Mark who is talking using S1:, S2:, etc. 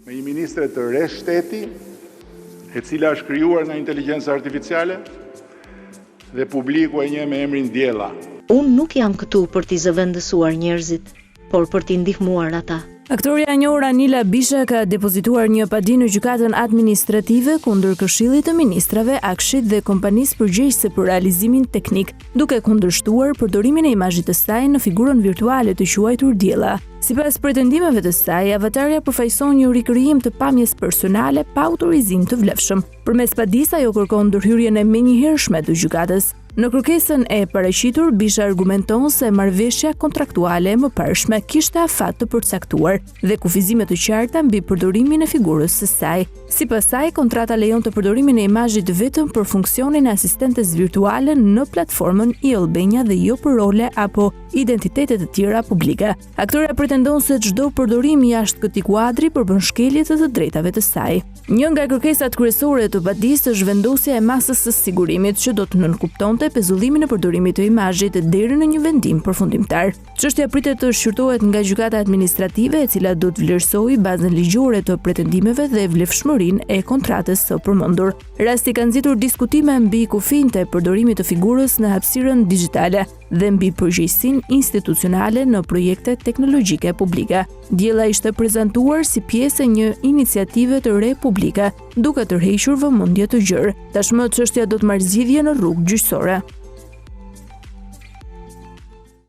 S1: Me një ministre të re shteti, e cila është krijuar nga inteligjenca artificiale dhe publiku e njeh me emrin Diella.
S2: Unë nuk jam këtu për t'i zëvendësuar njerëzit, por për t'i ndihmuar ata.
S3: Aktoria e njohur Anila Bisha ka depozituar një padi në gjykatën administrative kundër Këshillit të Ministrave, Akshit dhe kompanisë përgjegjëse për realizimin teknik, duke kundërshtuar përdorimin e imazhit të saj në figurën virtuale të quajtur Diella. Sipas pretendimeve të saj, avatarja përfaqëson një rikrijim të pamjes personale pa autorizim të vlefshëm. Përmes padisë ajo kërkon ndërhyrjen e menjëhershme të gjykatës. Në kërkesën e paraqitur, Bisha argumenton se marrëveshja kontraktuale e mëparshme kishte afat të përcaktuar dhe kufizime të qarta mbi përdorimin e figurës së saj. Sipas saj, kontrata lejonte përdorimin e imazhit vetëm për funksionin e asistentes virtuale në platformën e-Albania dhe jo për role apo identitete të tjera publike. Aktoria pretendon se çdo përdorim jashtë këtij kuadri përbën shkelje të drejtave të saj. Një nga kërkesat kryesore të padisë është vendosja e masës së sigurimit që do të nënkuptonte pezullimin e përdorimit të imazhit deri në një vendim përfundimtar. Çështja pritet të shqyrtohet nga gjykata administrative, e cila do të vlerësojë bazën ligjore të pretendimeve dhe vlefshmërinë e kontratës së përmendur. Rasti ka nxitur diskutime mbi kufinë të përdorimit të figurës në hapësirën digjitale dhe mbi përgjegjësinë institucionale në projekte teknologjike publike. Diella ishte prezantuar si pjesë e një iniciative të re publike, duke tërhequr vëmendje të gjerë. Tashmë çështja do të marrë zgjidhje në rrugë gjyqësore.